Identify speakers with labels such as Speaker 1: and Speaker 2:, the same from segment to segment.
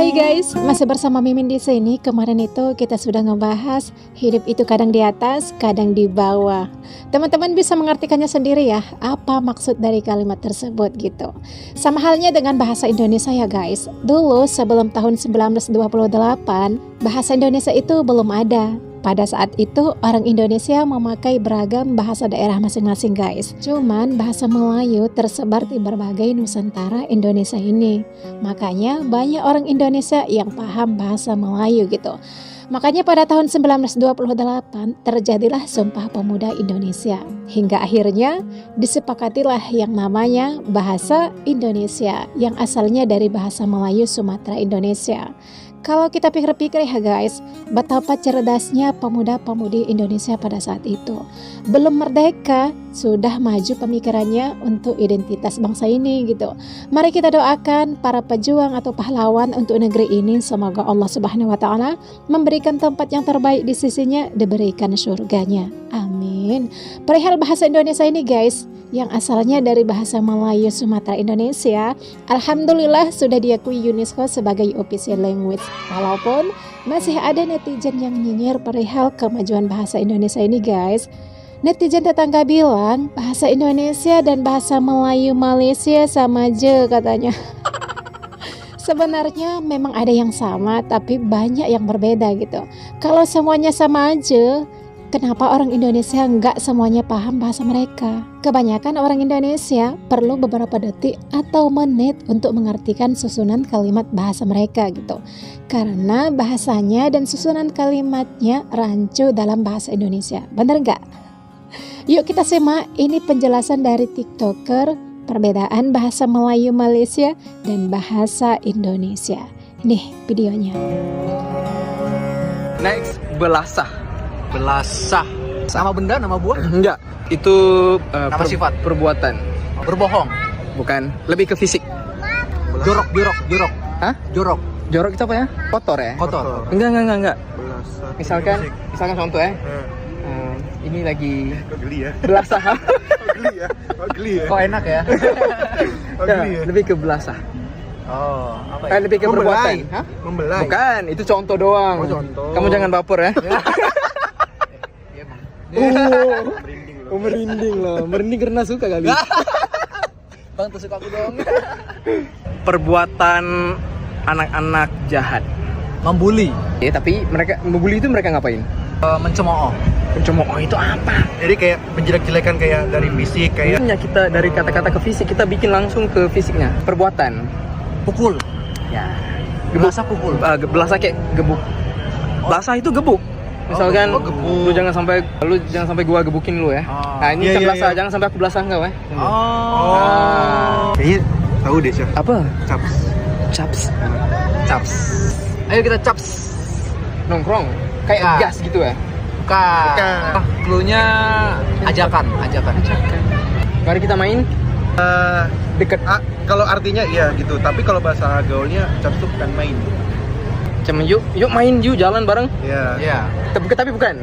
Speaker 1: Hai guys, masih bersama Mimin di sini. Kemarin itu kita sudah ngebahas hidup itu kadang di atas, kadang di bawah. Teman-teman bisa mengartikannya sendiri ya, apa maksud dari kalimat tersebut gitu. Sama halnya dengan bahasa Indonesia ya guys. Dulu sebelum tahun 1928, bahasa Indonesia itu belum ada. Pada saat itu orang Indonesia memakai beragam bahasa daerah masing-masing guys. Cuman bahasa Melayu tersebar di berbagai Nusantara Indonesia ini. Makanya banyak orang Indonesia yang paham bahasa Melayu gitu. Makanya pada tahun 1928 terjadilah Sumpah Pemuda Indonesia. Hingga akhirnya disepakatilah yang namanya bahasa Indonesia yang asalnya dari bahasa Melayu Sumatera Indonesia. Kalau kita pikir-pikir ya guys, betapa cerdasnya pemuda-pemudi Indonesia pada saat itu. Belum merdeka, sudah maju pemikirannya untuk identitas bangsa ini gitu. Mari kita doakan para pejuang atau pahlawan untuk negeri ini. Semoga Allah Subhanahu wa Ta'ala memberikan tempat yang terbaik di sisinya, diberikan surganya. Amin. Perihal bahasa Indonesia ini guys, yang asalnya dari bahasa Melayu Sumatera Indonesia, alhamdulillah sudah diakui UNESCO sebagai official language. Walaupun masih ada netizen yang nyinyir perihal kemajuan bahasa Indonesia ini guys. Netizen tetangga bilang bahasa Indonesia dan bahasa Melayu Malaysia sama aja katanya. Sebenarnya memang ada yang sama, tapi banyak yang berbeda gitu. Kalau semuanya sama aja, kenapa orang Indonesia nggak semuanya paham bahasa mereka? Kebanyakan orang Indonesia perlu beberapa detik atau menit untuk mengartikan susunan kalimat bahasa mereka gitu. Karena bahasanya dan susunan kalimatnya rancu dalam bahasa Indonesia. Bener nggak? Yuk kita simak ini penjelasan dari TikToker perbedaan bahasa Melayu Malaysia dan bahasa Indonesia. Nih videonya.
Speaker 2: Next, belasah.
Speaker 3: Belasah. Nama benda, nama buah?
Speaker 2: Enggak, itu
Speaker 3: Nama sifat?
Speaker 2: perbuatan.
Speaker 3: Berbohong.
Speaker 2: Bukan, lebih ke fisik.
Speaker 3: Jorok.
Speaker 2: Hah?
Speaker 3: Jorok.
Speaker 2: Jorok itu apa ya? Kotor ya?
Speaker 3: Kotor.
Speaker 2: Enggak. Misalkan contoh ya. Ini lagi
Speaker 4: Geli ya?
Speaker 2: belasah.
Speaker 4: Geli ya?
Speaker 3: Kok enak ya?
Speaker 4: Geli ya?
Speaker 2: Lebih ke belasah.
Speaker 3: Oh, apa ya?
Speaker 2: Lebih ke perbuatan. Hah?
Speaker 4: Membelai.
Speaker 2: Bukan, itu contoh doang.
Speaker 4: Oh, contoh.
Speaker 2: Kamu jangan baper ya.
Speaker 3: Iya, Bang.
Speaker 2: Merinding loh. Merinding karena suka kali.
Speaker 3: Bang, tusuk aku dong.
Speaker 2: Perbuatan anak-anak jahat.
Speaker 3: Membuli.
Speaker 2: Ya, tapi membuli itu mereka ngapain?
Speaker 3: Mencemooh.
Speaker 2: Pencemooh itu apa?
Speaker 4: Jadi kayak menjelek-jelekan kayak dari fisik kayak
Speaker 2: Biasanya kita dari kata-kata ke fisik, kita bikin langsung ke fisiknya. Perbuatan.
Speaker 3: Pukul.
Speaker 2: Ya.
Speaker 3: Belasah pukul.
Speaker 2: Belasah kayak gebuk. Belasah itu gebuk. Misalkan
Speaker 4: gebuk.
Speaker 2: lu jangan sampai gua gebukin lu ya.
Speaker 3: Oh.
Speaker 2: Nah, ini
Speaker 4: Iya,
Speaker 2: kan
Speaker 4: iya,
Speaker 2: belasah,
Speaker 4: iya.
Speaker 2: jangan sampai aku belasah enggak, ya.
Speaker 3: Oh.
Speaker 4: Kayaknya tahu deh Syah.
Speaker 2: Apa?
Speaker 4: Caps.
Speaker 2: Caps.
Speaker 3: Ayo kita caps.
Speaker 2: Nongkrong. Kayak
Speaker 3: Nah.
Speaker 2: gas gitu ya.
Speaker 3: Bukan. Cluenya ajakan.
Speaker 2: Mari kita main deket.
Speaker 4: Kalau artinya iya gitu, tapi kalau bahasa gaulnya caps tuh bukan main.
Speaker 2: Cuman yuk main jalan bareng.
Speaker 4: Iya.
Speaker 3: Iya.
Speaker 2: Tapi bukan.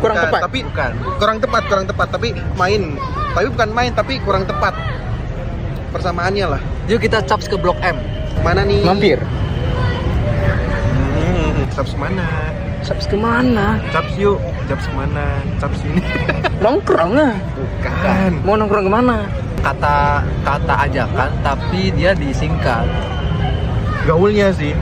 Speaker 2: Kurang
Speaker 4: Bukan,
Speaker 2: tepat.
Speaker 4: Tapi
Speaker 3: Bukan.
Speaker 4: kurang tepat, tapi main. Tapi bukan main, tapi kurang tepat. Persamaannya lah.
Speaker 3: Yuk kita caps ke Blok M.
Speaker 4: Mana nih?
Speaker 2: Mampir.
Speaker 4: Caps mana?
Speaker 2: Caps kemana?
Speaker 4: Caps yuk. Caps mana? Caps ini.
Speaker 2: Nongkrong lah.
Speaker 4: Bukan.
Speaker 2: Mau nongkrong kemana?
Speaker 3: Kata ajakan tapi dia disingkat.
Speaker 4: Gaulnya sih.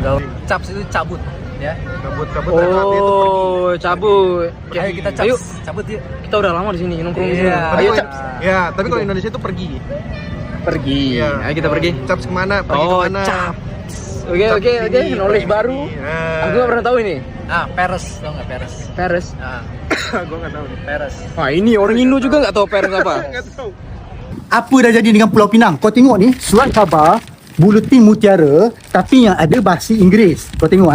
Speaker 3: Caps itu cabut, ya.
Speaker 4: Kabut artinya tuh pergi.
Speaker 2: Oh, cabut.
Speaker 3: Ayo kita caps.
Speaker 2: Ayo,
Speaker 3: Cabut yuk.
Speaker 2: kita udah lama di sini nongkrong di sini.
Speaker 3: Iya.
Speaker 4: Tapi
Speaker 2: Ayo
Speaker 4: kalau-
Speaker 2: caps.
Speaker 4: Ya, tapi kalau Indonesia itu pergi.
Speaker 2: Pergi.
Speaker 4: Iya.
Speaker 2: Ayo kita pergi.
Speaker 4: Caps kemana? Pergi
Speaker 2: Oh,
Speaker 4: kemana?
Speaker 2: caps. Oke,
Speaker 4: Caps ini,
Speaker 2: knowledge
Speaker 4: pergi.
Speaker 2: baru.
Speaker 4: Nah.
Speaker 2: Aku gak pernah tahu ini.
Speaker 3: Nah, Peres, tau nggak Peres?
Speaker 2: Paris.
Speaker 3: Nah,
Speaker 4: Gua nggak tahu nih.
Speaker 3: Peres.
Speaker 2: Wah, ini orang Indo juga nggak tahu Paris apa.
Speaker 4: Nggak tahu.
Speaker 5: Apa dah jadi dengan Pulau Pinang? Kau tengok ni, surat khabar buletin mutiara tapi yang ada bahasa Inggeris. Kau tengok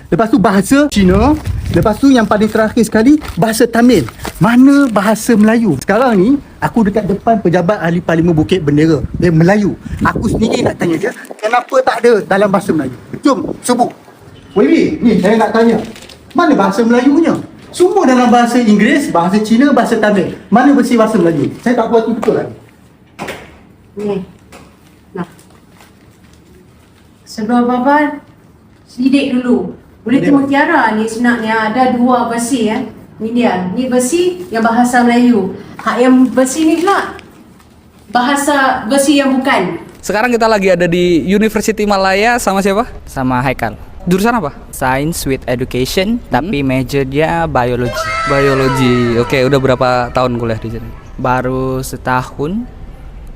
Speaker 5: Lepas tu bahasa Cina, lepas tu yang paling terakhir sekali bahasa Tamil. Mana bahasa Melayu? Sekarang ni aku dekat depan pejabat ahli Parlimen Bukit Bendera Melayu. Aku sendiri nak tanya dia, kenapa tak ada dalam bahasa Melayu? Jom sebut. Wei, ni saya nak tanya. Mana bahasa Melayunya? Semua dalam bahasa Inggeris, bahasa Cina, bahasa Tamil. Mana versi bahasa Melayu? Saya tak buat betul lagi.
Speaker 6: Ni. Nah. Sebelum apa-apa, Selidik dulu. Buletin Mutiara ni sebenarnya ada dua versi ya. Ni dia. Ni versi yang bahasa Melayu. Hak yang versi ni pula bahasa versi yang bukan.
Speaker 2: Sekarang kita lagi ada di University Malaya sama siapa?
Speaker 7: Sama Haikal.
Speaker 2: Jurusan apa?
Speaker 7: Science with Education, tapi major dia biology.
Speaker 2: Biologi. Oke, udah berapa tahun kuliah di sini?
Speaker 7: Baru setahun.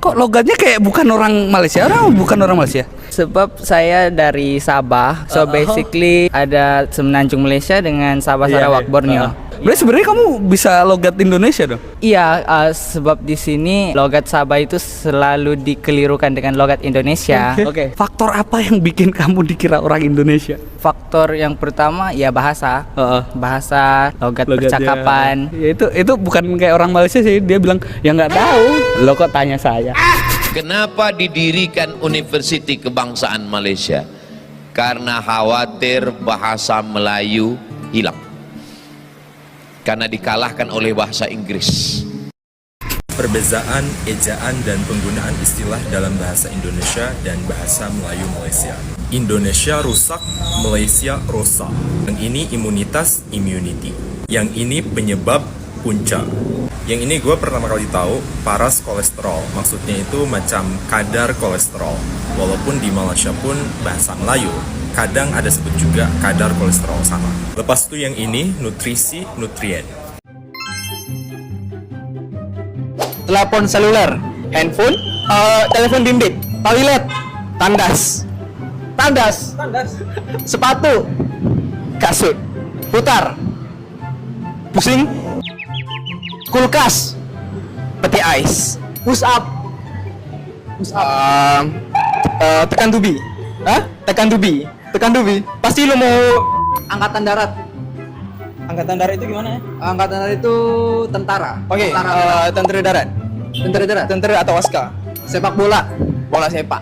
Speaker 2: Kok logatnya kayak bukan orang Malaysia? Bukan orang Malaysia?
Speaker 7: Sebab saya dari Sabah, so basically ada semenanjung Malaysia dengan Sabah Sarawak Borneo.
Speaker 2: Berarti sebenarnya kamu bisa logat Indonesia dong?
Speaker 7: Iya, sebab di sini logat Sabah itu selalu dikelirukan dengan logat Indonesia.
Speaker 2: Oke. Faktor apa yang bikin kamu dikira orang Indonesia?
Speaker 7: Faktor yang pertama ya bahasa, bahasa, logat percakapan.
Speaker 2: Ya itu bukan kayak orang Malaysia sih. Dia bilang ya nggak tahu. Lo kok tanya saya?
Speaker 8: Kenapa didirikan Universiti Kebangsaan Malaysia? Karena khawatir bahasa Melayu hilang. Karena dikalahkan oleh bahasa Inggris.
Speaker 9: Perbezaan, ejaan, dan penggunaan istilah dalam bahasa Indonesia dan bahasa Melayu Malaysia. Indonesia rusak, Malaysia rosak. Yang ini imunitas, immunity. Yang ini penyebab, punca. Yang ini gue pertama kali tahu paras kolesterol. Maksudnya itu macam kadar kolesterol. Walaupun di Malaysia pun bahasa Melayu, kadang ada sebut juga kadar kolesterol sama. Lepas itu yang ini nutrisi, nutrien.
Speaker 10: Telepon seluler, handphone, telepon bimbit, toilet, tandas, sepatu, kasut, putar, pusing, kulkas, peti ais, push up, tekan tubi, tekan tubi, pasti lo mau angkatan darat. Angkatan darat itu gimana ya? Angkatan darat itu tentara. Oke, tentara darat. Tentara atau aska. Sepak bola. Bola sepak.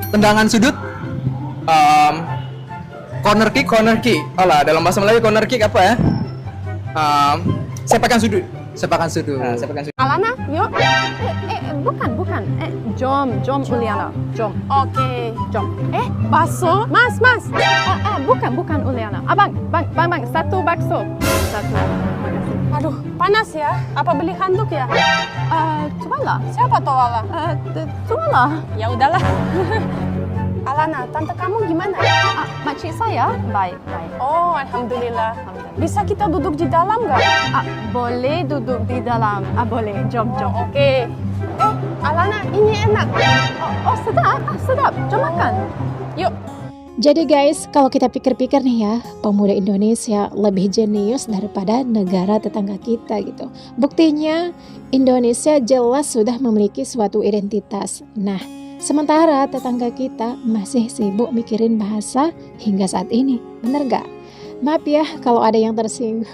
Speaker 10: Tendangan sudut. Corner kick. Alah, dalam bahasa Melayu corner kick apa ya? Sepakan sudut.
Speaker 11: Alana, yuk. Bukan. Jom Uliana. Jom. Oke, jom. Bakso. Mas. Bukan Uliana. Bang. Satu bakso. Satu. Aduh, panas ya. Apa beli handuk ya? Cobalah. Siapa tahu Allah? Cobalah. Ya udahlah. Alana, tante kamu gimana? Makcik saya baik. Oh, alhamdulillah. Bisa kita duduk di dalam nggak? Boleh duduk di dalam. Boleh. Jom. Oke. Alana, ini enak. Oh, sedap. Jom makan. Yuk.
Speaker 1: Jadi guys, kalau kita pikir-pikir nih ya, pemuda Indonesia lebih jenius daripada negara tetangga kita gitu. Buktinya, Indonesia jelas sudah memiliki suatu identitas. Nah, sementara tetangga kita masih sibuk mikirin bahasa hingga saat ini. Bener gak? Maaf ya kalau ada yang tersinggung.